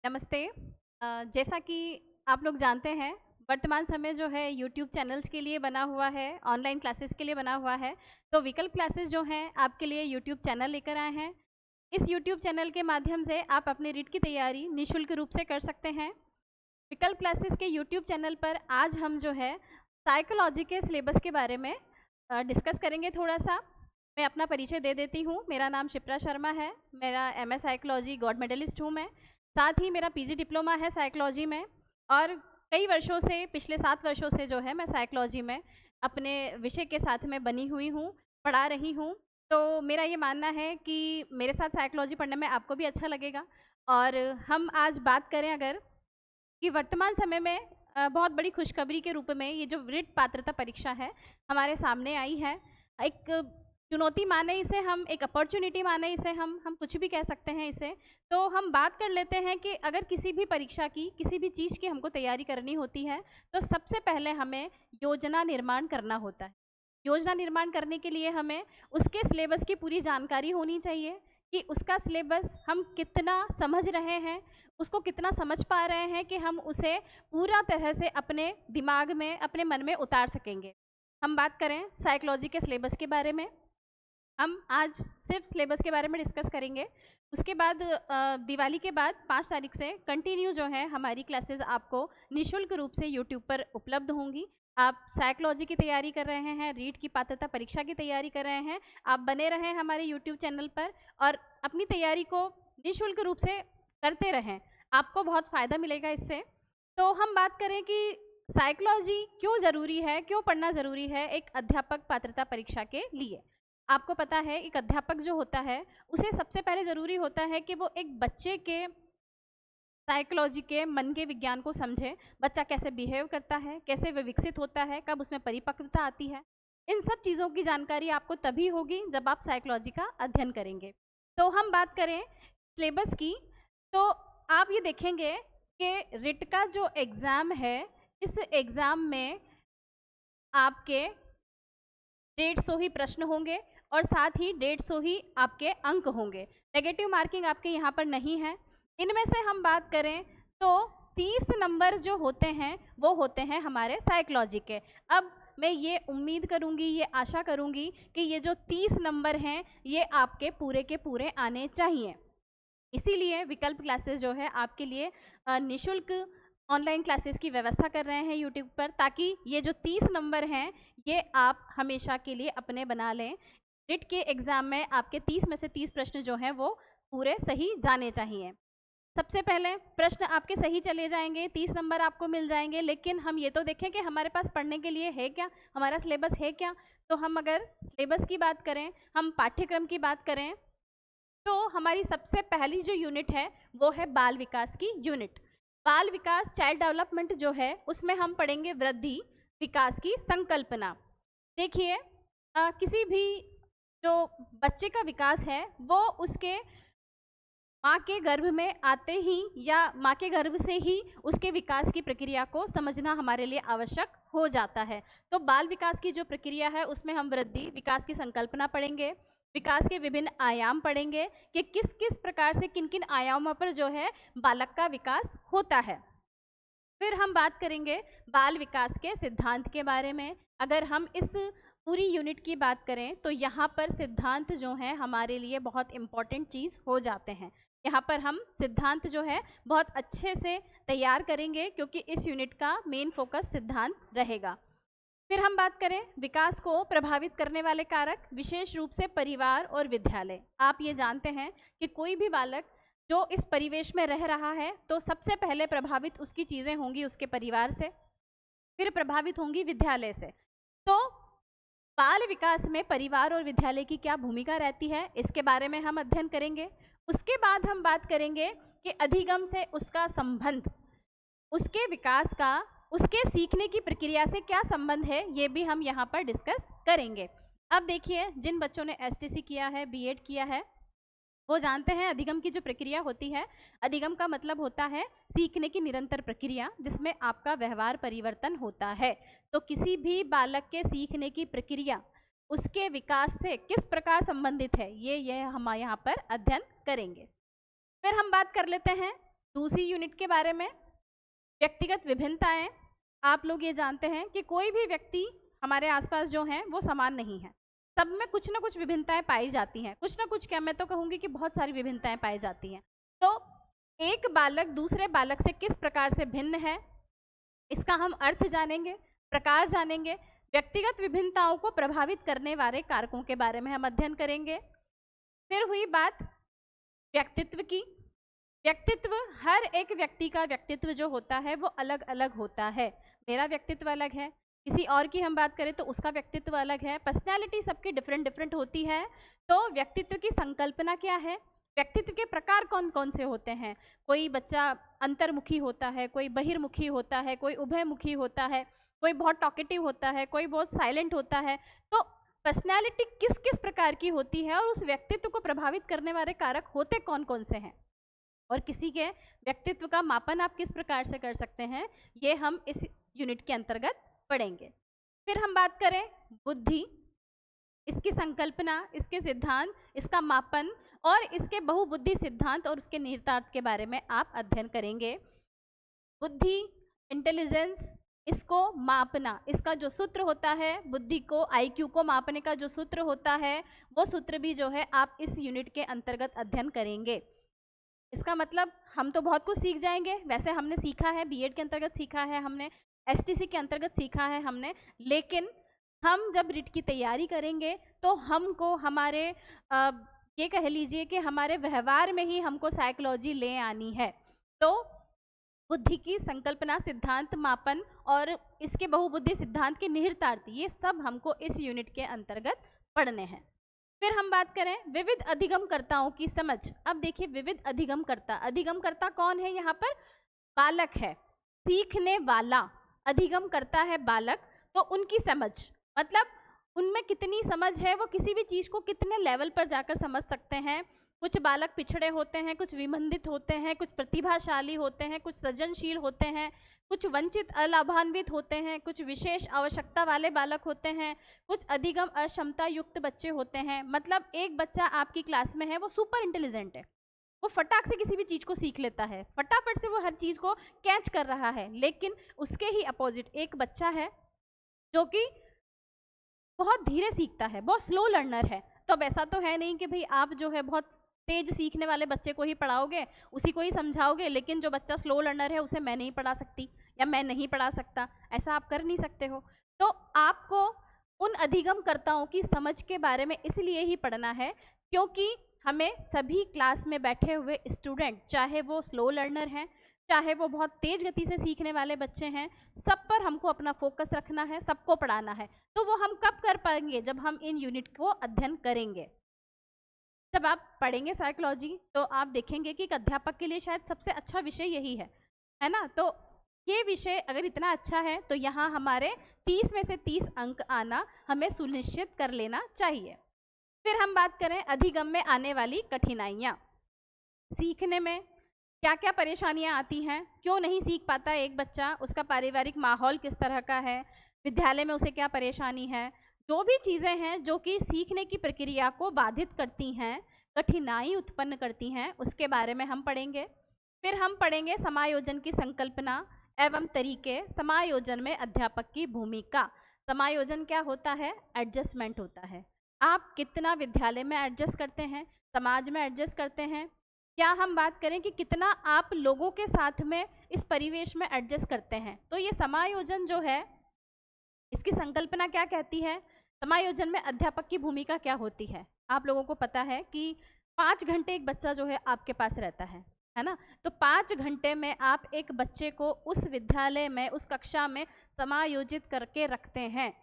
नमस्ते। जैसा कि आप लोग जानते हैं, वर्तमान समय जो है यूट्यूब चैनल्स के लिए बना हुआ है, ऑनलाइन क्लासेस के लिए बना हुआ है। तो विकल्प क्लासेस जो हैं आपके लिए यूट्यूब चैनल लेकर आए हैं। इस यूट्यूब चैनल के माध्यम से आप अपने रीट की तैयारी निःशुल्क रूप से कर सकते हैं। विकल्प क्लासेस के यूट्यूब चैनल पर आज हम जो है साइकोलॉजी के सिलेबस के बारे में डिस्कस करेंगे थोड़ा-सा। मैं अपना परिचय दे देती हूँ। मेरा नाम शिप्रा शर्मा है। मेरा एमए साइकोलॉजी गोल्ड मेडलिस्ट हूँ मैं। साथ ही मेरा पीजी डिप्लोमा है साइकोलॉजी में और कई वर्षों से पिछले 7 वर्षों से जो है मैं साइकोलॉजी में अपने विषय के साथ में बनी हुई हूँ, पढ़ा रही हूँ। तो मेरा ये मानना है कि मेरे साथ साइकोलॉजी पढ़ने में आपको भी अच्छा लगेगा। और हम आज बात करें अगर कि वर्तमान समय में बहुत बड़ी खुशखबरी के रूप में ये जो रिट पात्रता परीक्षा है हमारे सामने आई है। एक चुनौती माने इसे हम, एक अपॉर्चुनिटी माने इसे हम कुछ भी कह सकते हैं इसे। तो हम बात कर लेते हैं कि अगर किसी भी परीक्षा की, किसी भी चीज़ की हमको तैयारी करनी होती है, तो सबसे पहले हमें योजना निर्माण करना होता है। योजना निर्माण करने के लिए हमें उसके सिलेबस की पूरी जानकारी होनी चाहिए कि उसका सिलेबस हम कितना समझ रहे हैं, उसको कितना समझ पा रहे हैं कि हम उसे पूरा तरह से अपने दिमाग में, अपने मन में उतार सकेंगे। हम बात करें साइकोलॉजी के सिलेबस के बारे में, हम आज सिर्फ सिलेबस के बारे में डिस्कस करेंगे। उसके बाद दिवाली के बाद 5 तारीख से कंटिन्यू जो है हमारी क्लासेस आपको निःशुल्क रूप से यूट्यूब पर उपलब्ध होंगी। आप साइकोलॉजी की तैयारी कर रहे हैं, रीट की पात्रता परीक्षा की तैयारी कर रहे हैं, आप बने रहें हमारे यूट्यूब चैनल पर और अपनी तैयारी को निःशुल्क रूप से करते रहें। आपको बहुत फ़ायदा मिलेगा इससे। तो हम बात करें कि साइकोलॉजी क्यों ज़रूरी है, क्यों पढ़ना ज़रूरी है एक अध्यापक पात्रता परीक्षा के लिए। आपको पता है एक अध्यापक जो होता है उसे सबसे पहले ज़रूरी होता है कि वो एक बच्चे के साइकोलॉजी के मन के विज्ञान को समझे। बच्चा कैसे बिहेव करता है, कैसे वह विकसित होता है, कब उसमें परिपक्वता आती है। इन सब चीज़ों की जानकारी आपको तभी होगी जब आप साइकोलॉजी का अध्ययन करेंगे। तो हम बात करें सिलेबस की, तो आप ये देखेंगे कि रिट का जो एग्ज़ाम है, इस एग्ज़ाम में आपके 150 ही प्रश्न होंगे और साथ ही 150 ही आपके अंक होंगे। नेगेटिव मार्किंग आपके यहाँ पर नहीं है। इनमें से हम बात करें तो 30 नंबर जो होते हैं वो होते हैं हमारे साइकोलॉजी के। अब मैं ये उम्मीद करूँगी, ये आशा करूँगी कि ये जो 30 नंबर हैं ये आपके पूरे के पूरे आने चाहिए। इसीलिए विकल्प क्लासेस जो है आपके लिए निःशुल्क ऑनलाइन क्लासेस की व्यवस्था कर रहे हैं यूट्यूब पर, ताकि ये जो 30 नंबर हैं ये आप हमेशा के लिए अपने बना लें। रिट के एग्ज़ाम में आपके 30 में से 30 प्रश्न जो हैं वो पूरे सही जाने चाहिए। सबसे पहले प्रश्न आपके सही चले जाएंगे, 30 नंबर आपको मिल जाएंगे, लेकिन हम ये तो देखें कि हमारे पास पढ़ने के लिए है क्या, हमारा सिलेबस है क्या। तो हम अगर सिलेबस की बात करें, हम पाठ्यक्रम की बात करें, तो हमारी सबसे पहली जो यूनिट है वो है बाल विकास की यूनिट। बाल विकास चाइल्ड डेवलपमेंट जो है उसमें हम पढ़ेंगे वृद्धि विकास की संकल्पना। देखिए किसी भी जो बच्चे का विकास है वो उसके माँ के गर्भ में आते ही या माँ के गर्भ से ही उसके विकास की प्रक्रिया को समझना हमारे लिए आवश्यक हो जाता है। तो बाल विकास की जो प्रक्रिया है उसमें हम वृद्धि विकास की संकल्पना पढ़ेंगे, विकास के विभिन्न आयाम पढ़ेंगे कि किस किस प्रकार से किन किन आयामों पर जो है बालक का विकास होता है। फिर हम बात करेंगे बाल विकास के सिद्धांत के बारे में। अगर हम इस पूरी यूनिट की बात करें तो यहाँ पर सिद्धांत जो हैं हमारे लिए बहुत इम्पॉर्टेंट चीज़ हो जाते हैं। यहाँ पर हम सिद्धांत जो है बहुत अच्छे से तैयार करेंगे क्योंकि इस यूनिट का मेन फोकस सिद्धांत रहेगा। फिर हम बात करें विकास को प्रभावित करने वाले कारक, विशेष रूप से परिवार और विद्यालय। आप ये जानते हैं कि कोई भी बालक जो इस परिवेश में रह रहा है तो सबसे पहले प्रभावित उसकी चीज़ें होंगी उसके परिवार से, फिर प्रभावित होंगी विद्यालय से। तो बाल विकास में परिवार और विद्यालय की क्या भूमिका रहती है इसके बारे में हम अध्ययन करेंगे। उसके बाद हम बात करेंगे कि अधिगम से उसका संबंध, उसके विकास का उसके सीखने की प्रक्रिया से क्या संबंध है, ये भी हम यहाँ पर डिस्कस करेंगे। अब देखिए जिन बच्चों ने एसटीसी किया है, बीएड किया है, वो जानते हैं अधिगम की जो प्रक्रिया होती है, अधिगम का मतलब होता है सीखने की निरंतर प्रक्रिया जिसमें आपका व्यवहार परिवर्तन होता है। तो किसी भी बालक के सीखने की प्रक्रिया उसके विकास से किस प्रकार संबंधित है ये हम यहाँ पर अध्ययन करेंगे। फिर हम बात कर लेते हैं दूसरी यूनिट के बारे में व्यक्तिगत विभिन्नताएं। आप लोग ये जानते हैं कि कोई भी व्यक्ति हमारे आसपास जो हैं वो समान नहीं है, सब में कुछ ना कुछ विभिन्नताएं पाई जाती हैं, कुछ ना कुछ, क्या मैं तो कहूँगी कि बहुत सारी विभिन्नताएं पाई जाती हैं। तो एक बालक दूसरे बालक से किस प्रकार से भिन्न है, इसका हम अर्थ जानेंगे, प्रकार जानेंगे। व्यक्तिगत विभिन्नताओं को प्रभावित करने वाले कारकों के बारे में हम अध्ययन करेंगे। फिर हुई बात व्यक्तित्व की। व्यक्तित्व, हर एक व्यक्ति का व्यक्तित्व जो होता है वो अलग अलग होता है। मेरा व्यक्तित्व अलग है, किसी और की हम बात करें तो उसका व्यक्तित्व अलग है। पर्सनैलिटी सबकी डिफरेंट डिफरेंट होती है। तो व्यक्तित्व की संकल्पना क्या है, व्यक्तित्व के प्रकार कौन कौन से होते हैं। कोई बच्चा अंतर्मुखी होता है, कोई बहिर्मुखी होता है, कोई उभयमुखी होता है, कोई बहुत टॉकेटिव होता है, कोई बहुत साइलेंट होता है। तो पर्सनैलिटी किस किस प्रकार की होती है और उस व्यक्तित्व को प्रभावित करने वाले कारक होते कौन कौन से हैं, और किसी के व्यक्तित्व का मापन आप किस प्रकार से कर सकते हैं, ये हम इस यूनिट के अंतर्गत पढ़ेंगे। फिर हम बात करें बुद्धि, इसकी संकल्पना, इसके सिद्धांत, इसका मापन और इसके बहुबुद्धि सिद्धांत और उसके निहितार्थ के बारे में आप अध्ययन करेंगे। बुद्धि, इंटेलिजेंस, इसको मापना, इसका जो सूत्र होता है, बुद्धि को, आईक्यू को मापने का जो सूत्र होता है, वो सूत्र भी जो है आप इस यूनिट के अंतर्गत अध्ययन करेंगे। इसका मतलब हम तो बहुत कुछ सीख जाएंगे, वैसे हमने सीखा है, बीएड के अंतर्गत सीखा है हमने, एसटीसी के अंतर्गत सीखा है हमने, लेकिन हम जब रिट की तैयारी करेंगे तो हमको हमारे ये कह लीजिए कि हमारे व्यवहार में ही हमको साइकोलॉजी ले आनी है। तो बुद्धि की संकल्पना, सिद्धांत, मापन और इसके बहुबुद्धि सिद्धांत के निहितार्थ, ये सब हमको इस यूनिट के अंतर्गत पढ़ने हैं। फिर हम बात करें विविध अधिगमकर्ताओं की समझ। अब देखिए, विविध अधिगमकर्ता, अधिगमकर्ता कौन है, यहाँ पर बालक है, सीखने वाला। अधिगम करता है बालक, तो उनकी समझ, मतलब उनमें कितनी समझ है, वो किसी भी चीज़ को कितने लेवल पर जाकर समझ सकते हैं। कुछ बालक पिछड़े होते हैं, कुछ विमंदित होते हैं, कुछ प्रतिभाशाली होते हैं, कुछ सृजनशील होते हैं, कुछ वंचित अलाभान्वित होते हैं, कुछ विशेष आवश्यकता वाले बालक होते हैं, कुछ अधिगम अक्षमता युक्त बच्चे होते हैं। मतलब एक बच्चा आपकी क्लास में है, वो सुपर इंटेलिजेंट है, वो फटाक से किसी भी चीज़ को सीख लेता है, फटाफट से वो हर चीज़ को कैच कर रहा है। लेकिन उसके ही अपोजिट एक बच्चा है जो कि बहुत धीरे सीखता है, बहुत स्लो लर्नर है। तो अब ऐसा तो है नहीं कि भाई आप जो है बहुत तेज सीखने वाले बच्चे को ही पढ़ाओगे, उसी को ही समझाओगे, लेकिन जो बच्चा स्लो लर्नर है उसे मैं नहीं पढ़ा सकती या मैं नहीं पढ़ा सकता, ऐसा आप कर नहीं सकते हो। तो आपको उन अधिगमकर्ताओं की समझ के बारे में इसलिए ही पढ़ना है क्योंकि हमें सभी क्लास में बैठे हुए स्टूडेंट, चाहे वो स्लो लर्नर हैं, चाहे वो बहुत तेज गति से सीखने वाले बच्चे हैं, सब पर हमको अपना फोकस रखना है, सबको पढ़ाना है। तो वो हम कब कर पाएंगे, जब हम इन यूनिट को अध्ययन करेंगे। जब आप पढ़ेंगे साइकोलॉजी तो आप देखेंगे कि एक अध्यापक के लिए शायद सबसे अच्छा विषय यही है ना। तो ये विषय अगर इतना अच्छा है तो यहाँ हमारे 30 में से 30 अंक आना हमें सुनिश्चित कर लेना चाहिए। फिर हम बात करें अधिगम में आने वाली कठिनाइयाँ। सीखने में क्या क्या परेशानियाँ आती हैं, क्यों नहीं सीख पाता एक बच्चा, उसका पारिवारिक माहौल किस तरह का है, विद्यालय में उसे क्या परेशानी है, जो भी चीज़ें हैं जो कि सीखने की प्रक्रिया को बाधित करती हैं, कठिनाई उत्पन्न करती हैं, उसके बारे में हम पढ़ेंगे। फिर हम पढ़ेंगे समायोजन की संकल्पना एवं तरीके, समायोजन में अध्यापक की भूमिका। समायोजन क्या होता है, एडजस्टमेंट होता है। आप कितना विद्यालय में एडजस्ट करते हैं, समाज में एडजस्ट करते हैं, क्या हम बात करें कि कितना आप लोगों के साथ में इस परिवेश में एडजस्ट करते हैं। तो ये समायोजन जो है, इसकी संकल्पना क्या कहती है, समायोजन में अध्यापक की भूमिका क्या होती है। आप लोगों को पता है कि 5 घंटे एक बच्चा जो है आपके पास रहता है ना। तो 5 घंटे में आप एक बच्चे को उस विद्यालय में, उस कक्षा में समायोजित करके रखते हैं।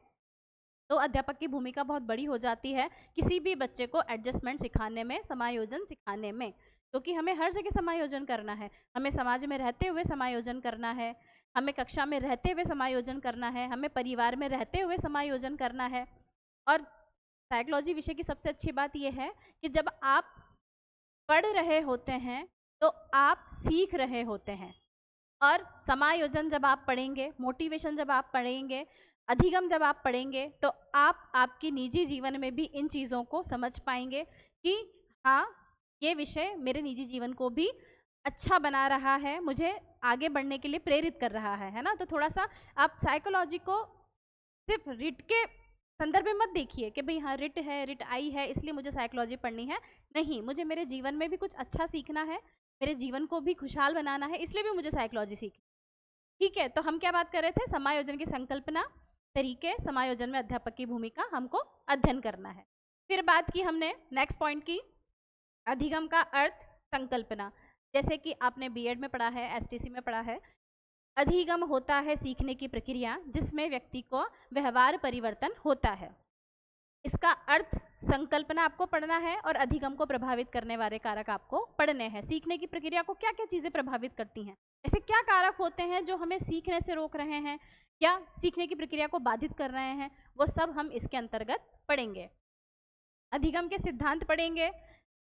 तो अध्यापक की भूमिका बहुत बड़ी हो जाती है किसी भी बच्चे को एडजस्टमेंट सिखाने में, समायोजन सिखाने में, क्योंकि हमें हर जगह समायोजन करना है। हमें समाज में रहते हुए समायोजन करना है, हमें कक्षा में रहते हुए समायोजन करना है, हमें परिवार में रहते हुए समायोजन करना है। और साइकोलॉजी विषय की सबसे अच्छी बात यह है कि जब आप पढ़ रहे होते हैं तो आप सीख रहे होते हैं, और समायोजन जब आप पढ़ेंगे, मोटिवेशन जब आप पढ़ेंगे, अधिगम जब आप पढ़ेंगे, तो आप आपकी निजी जीवन में भी इन चीज़ों को समझ पाएंगे कि हाँ, ये विषय मेरे निजी जीवन को भी अच्छा बना रहा है, मुझे आगे बढ़ने के लिए प्रेरित कर रहा है ना। तो थोड़ा सा आप साइकोलॉजी को सिर्फ रिट के संदर्भ में मत देखिए कि भाई हाँ रिट है, रिट आई है इसलिए मुझे साइकोलॉजी पढ़नी है। नहीं, मुझे मेरे जीवन में भी कुछ अच्छा सीखना है, मेरे जीवन को भी खुशहाल बनाना है, इसलिए भी मुझे साइकोलॉजी सीखनी। ठीक है, तो हम क्या बात कर रहे थे? समायोजन की संकल्पना, तरीके, समायोजन में अध्यापक की भूमिका हमको अध्ययन करना है। फिर बात की हमने नेक्स्ट पॉइंट की, अधिगम का अर्थ, संकल्पना। जैसे कि आपने बीएड में पढ़ा है, एसटीसी में पढ़ा है, अधिगम होता है सीखने की प्रक्रिया जिसमें व्यक्ति को व्यवहार परिवर्तन होता है। इसका अर्थ, संकल्पना आपको पढ़ना है और अधिगम को प्रभावित करने वाले कारक आपको पढ़ने हैं। सीखने की प्रक्रिया को क्या क्या चीज़ें प्रभावित करती हैं, ऐसे क्या कारक होते हैं जो हमें सीखने से रोक रहे हैं या सीखने की प्रक्रिया को बाधित कर रहे हैं, वो सब हम इसके अंतर्गत पढ़ेंगे। अधिगम के सिद्धांत पढ़ेंगे,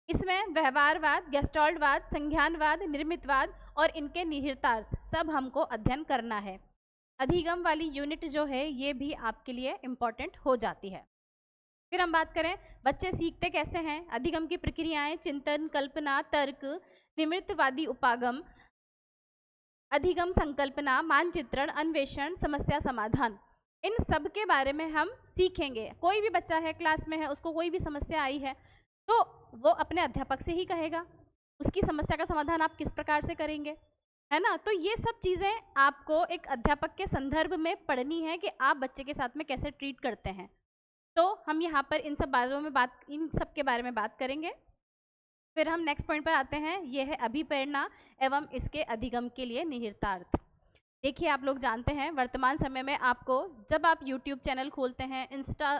इसमें व्यवहारवाद, गेस्टॉल्टवाद, संज्ञानवाद, निर्मितवाद और इनके निहितार्थ सब हमको अध्ययन करना है। अधिगम वाली यूनिट जो है ये भी आपके लिए इम्पॉर्टेंट हो जाती है। फिर हम बात करें बच्चे सीखते कैसे हैं, अधिगम की प्रक्रियाएं, चिंतन, कल्पना, तर्क, निमित्तवादी उपागम, अधिगम, संकल्पना, मानचित्रण, अन्वेषण, समस्या समाधान, इन सब के बारे में हम सीखेंगे। कोई भी बच्चा है क्लास में है, उसको कोई भी समस्या आई है तो वो अपने अध्यापक से ही कहेगा, उसकी समस्या का समाधान आप किस प्रकार से करेंगे, है ना। तो ये सब चीज़ें आपको एक अध्यापक के संदर्भ में पढ़नी है कि आप बच्चे के साथ में कैसे ट्रीट करते हैं। तो हम यहाँ पर इन सब के बारे में बात करेंगे। फिर हम नेक्स्ट पॉइंट पर आते हैं, ये है अभिप्रेरणा एवं इसके अधिगम के लिए निहितार्थ। देखिए आप लोग जानते हैं वर्तमान समय में आपको जब आप यूट्यूब चैनल खोलते हैं, इंस्टा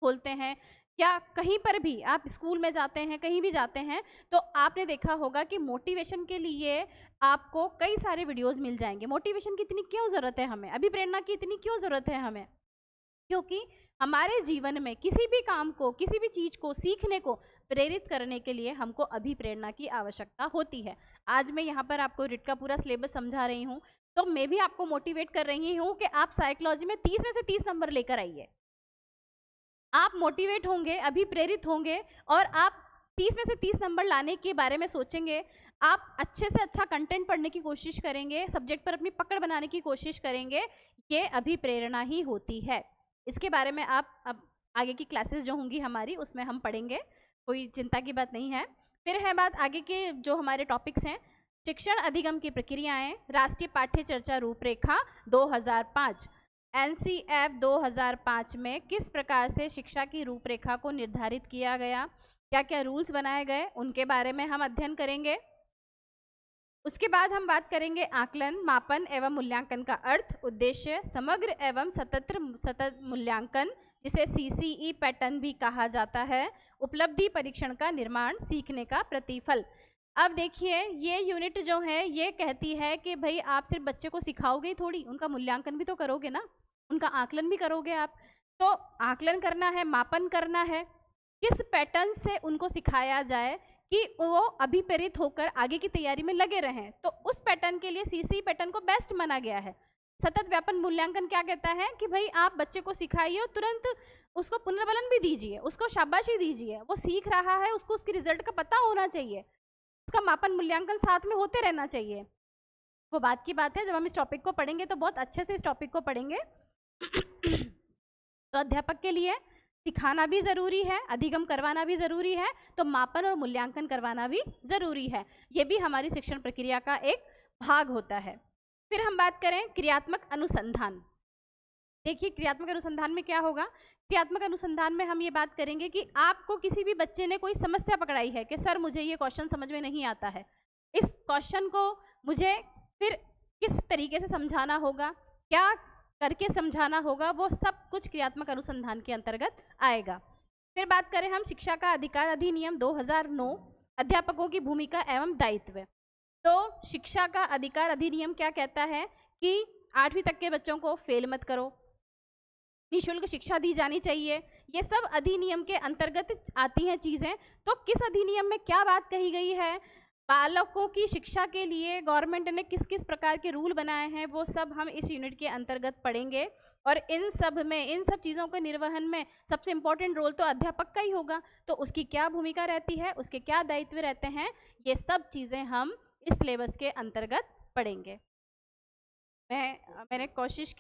खोलते हैं या कहीं पर भी आप स्कूल में जाते हैं, कहीं भी जाते हैं, तो आपने देखा होगा कि मोटिवेशन के लिए आपको कई सारे वीडियोस मिल जाएंगे। मोटिवेशन की इतनी क्यों ज़रूरत है हमें, अभिप्रेरणा की इतनी क्यों ज़रूरत है हमें? क्योंकि हमारे जीवन में किसी भी काम को, किसी भी चीज़ को सीखने को प्रेरित करने के लिए हमको अभिप्रेरणा की आवश्यकता होती है। आज मैं यहाँ पर आपको रिट का पूरा सिलेबस समझा रही हूँ, तो मैं भी आपको मोटिवेट कर रही हूँ कि आप साइकोलॉजी में 30 में से 30 नंबर लेकर आइए। आप मोटिवेट होंगे, अभिप्रेरित होंगे और आप 30 में से 30 नंबर लाने के बारे में सोचेंगे। आप अच्छे से अच्छा कंटेंट पढ़ने की कोशिश करेंगे, सब्जेक्ट पर अपनी पकड़ बनाने की कोशिश करेंगे, ये अभिप्रेरणा ही होती है। इसके बारे में आप अब आगे की क्लासेस जो होंगी हमारी उसमें हम पढ़ेंगे, कोई चिंता की बात नहीं है। फिर है बात आगे के जो हमारे टॉपिक्स हैं, शिक्षण अधिगम की प्रक्रियाएं, राष्ट्रीय पाठ्य चर्चा रूपरेखा 2005, एनसीएफ 2005 में किस प्रकार से शिक्षा की रूपरेखा को निर्धारित किया गया, क्या क्या रूल्स बनाए गए, उनके बारे में हम अध्ययन करेंगे। उसके बाद हम बात करेंगे आकलन, मापन एवं मूल्यांकन का अर्थ, उद्देश्य, समग्र एवं सतत मूल्यांकन जिसे सीसीई पैटर्न भी कहा जाता है, उपलब्धि परीक्षण का निर्माण, सीखने का प्रतिफल। अब देखिए ये यूनिट जो है ये कहती है कि भाई आप सिर्फ बच्चे को सिखाओगे ही थोड़ी, उनका मूल्यांकन भी तो करोगे ना, उनका आकलन भी करोगे आप। तो आकलन करना है, मापन करना है, किस पैटर्न से उनको सिखाया जाए कि वो अभिप्रेरित होकर आगे की तैयारी में लगे रहें। तो उस पैटर्न के लिए सीसी पैटर्न को बेस्ट माना गया है। सतत व्यापन मूल्यांकन क्या कहता है कि भाई आप बच्चे को सिखाइए और तुरंत उसको पुनर्बलन भी दीजिए, उसको शाबाशी दीजिए, वो सीख रहा है, उसको उसके रिजल्ट का पता होना चाहिए, उसका मापन मूल्यांकन साथ में होते रहना चाहिए। वो बात की बात है, जब हम इस टॉपिक को पढ़ेंगे तो बहुत अच्छे से इस टॉपिक को पढ़ेंगे। तो अध्यापक के लिए सिखाना भी ज़रूरी है, अधिगम करवाना भी ज़रूरी है, तो मापन और मूल्यांकन करवाना भी ज़रूरी है। ये भी हमारी शिक्षण प्रक्रिया का एक भाग होता है। फिर हम बात करें क्रियात्मक अनुसंधान। देखिए क्रियात्मक अनुसंधान में क्या होगा, क्रियात्मक अनुसंधान में हम ये बात करेंगे कि आपको किसी भी बच्चे ने कोई समस्या पकड़ाई है कि सर मुझे ये क्वेश्चन समझ में नहीं आता है, इस क्वेश्चन को मुझे फिर किस तरीके से समझाना होगा, क्या करके समझाना होगा, वो सब कुछ क्रियात्मक अनुसंधान के अंतर्गत आएगा। फिर बात करें हम शिक्षा का अधिकार अधिनियम 2009, अध्यापकों की भूमिका एवं दायित्व। तो शिक्षा का अधिकार अधिनियम क्या कहता है कि 8वीं तक के बच्चों को फेल मत करो, निःशुल्क शिक्षा दी जानी चाहिए, ये सब अधिनियम के अंतर्गत आती हैं चीज़ें। तो किस अधिनियम में क्या बात कही गई है, बालकों की शिक्षा के लिए गवर्नमेंट ने किस किस प्रकार के रूल बनाए हैं, वो सब हम इस यूनिट के अंतर्गत पढ़ेंगे। और इन सब चीज़ों के निर्वहन में सबसे इम्पोर्टेंट रोल तो अध्यापक का ही होगा, तो उसकी क्या भूमिका रहती है, उसके क्या दायित्व रहते हैं, ये सब चीज़ें हम इस सिलेबस के अंतर्गत पढ़ेंगे। मैंने कोशिश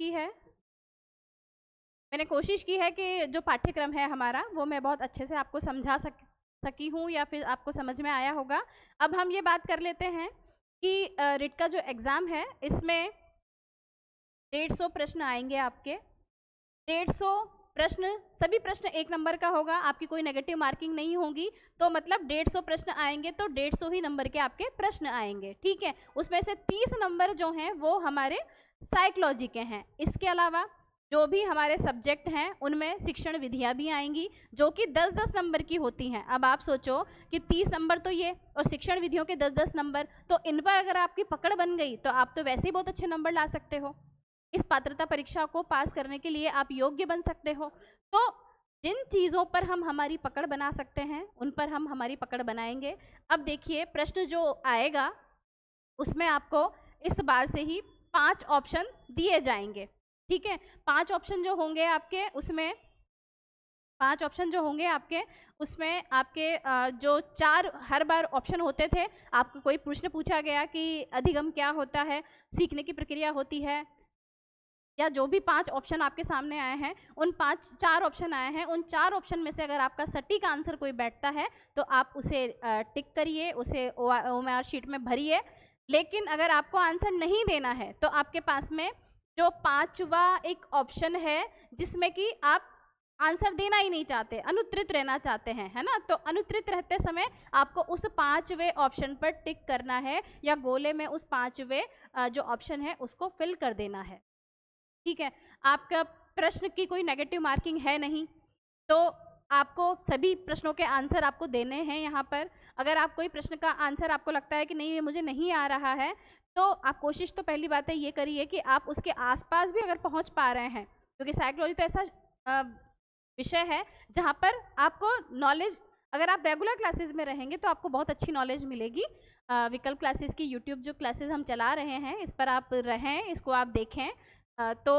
की है कि जो पाठ्यक्रम है हमारा वो मैं बहुत अच्छे से आपको समझा सकी हूँ या फिर आपको समझ में आया होगा। अब हम ये बात कर लेते हैं कि रिट का जो एग्ज़ाम है इसमें 150 प्रश्न आएंगे आपके। 150 प्रश्न, सभी प्रश्न 1 नंबर का होगा, आपकी कोई नेगेटिव मार्किंग नहीं होगी। तो मतलब 150 प्रश्न आएंगे तो 150 ही नंबर के आपके प्रश्न आएंगे, ठीक है। उसमें से 30 नंबर जो हैं वो हमारे साइकोलॉजी के हैं। इसके अलावा जो भी हमारे सब्जेक्ट हैं उनमें शिक्षण विधियां भी आएंगी जो कि 10-10 नंबर की होती हैं। अब आप सोचो कि 30 नंबर तो ये और शिक्षण विधियों के 10-10 नंबर, तो इन पर अगर आपकी पकड़ बन गई तो आप तो वैसे ही बहुत अच्छे नंबर ला सकते हो। इस पात्रता परीक्षा को पास करने के लिए आप योग्य बन सकते हो। तो जिन चीज़ों पर हम हमारी पकड़ बना सकते हैं उन पर हम हमारी पकड़ बनाएंगे। अब देखिए प्रश्न जो आएगा उसमें आपको इस बार से ही 5 ऑप्शन दिए जाएंगे, ठीक है। 5 ऑप्शन जो होंगे आपके उसमें 5 ऑप्शन जो होंगे आपके जो 4 हर बार ऑप्शन होते थे, आपको कोई प्रश्न पूछा गया कि अधिगम क्या होता है, सीखने की प्रक्रिया होती है, या जो भी 5 ऑप्शन आपके सामने आए हैं उन 4 ऑप्शन आए हैं, उन 4 ऑप्शन में से अगर आपका सटीक आंसर कोई बैठता है तो आप उसे टिक करिए, उसे OMR शीट में भरिए। लेकिन अगर आपको आंसर नहीं देना है तो आपके पास में जो 5वां एक ऑप्शन है जिसमें कि आप आंसर देना ही नहीं चाहते, अनुत्तरित रहना चाहते हैं, है ना। तो अनुत्तरित रहते समय आपको उस 5वें ऑप्शन पर टिक करना है या गोले में उस 5वें जो ऑप्शन है उसको फिल कर देना है, ठीक है। आपका प्रश्न की कोई नेगेटिव मार्किंग है नहीं, तो आपको सभी प्रश्नों के आंसर आपको देने हैं यहाँ पर। अगर आप कोई प्रश्न का आंसर आपको लगता है कि नहीं ये मुझे नहीं आ रहा है, तो आप कोशिश तो पहली बात है ये करिए कि आप उसके आसपास भी अगर पहुँच पा रहे हैं, क्योंकि साइकोलॉजी तो ऐसा विषय है जहाँ पर आपको नॉलेज, अगर आप रेगुलर क्लासेस में रहेंगे तो आपको बहुत अच्छी नॉलेज मिलेगी। विकल्प क्लासेस की यूट्यूब जो क्लासेस हम चला रहे हैं इस पर आप रहें, इसको आप देखें, तो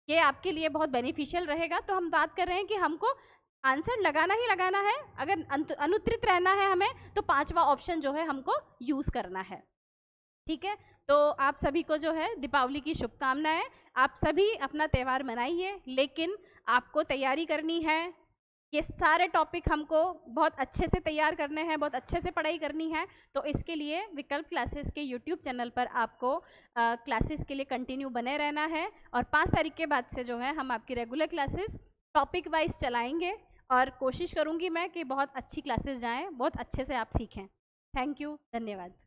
ये आपके लिए बहुत बेनिफिशियल रहेगा। तो हम बात कर रहे हैं कि हमको आंसर लगाना ही लगाना है, अगर अनुत्तरित रहना है हमें तो 5वां ऑप्शन जो है हमको यूज़ करना है, ठीक है। तो आप सभी को जो है दीपावली की शुभकामनाएं। आप सभी अपना त्यौहार मनाइए, लेकिन आपको तैयारी करनी है। ये सारे टॉपिक हमको बहुत अच्छे से तैयार करने हैं, बहुत अच्छे से पढ़ाई करनी है। तो इसके लिए विकल्प क्लासेस के यूट्यूब चैनल पर आपको क्लासेस के लिए कंटिन्यू बने रहना है। और 5 तारीख के बाद से जो है हम आपकी रेगुलर क्लासेस टॉपिक वाइज चलाएंगे और कोशिश करूँगी मैं कि बहुत अच्छी क्लासेस जाएँ, बहुत अच्छे से आप सीखें। थैंक यू, धन्यवाद।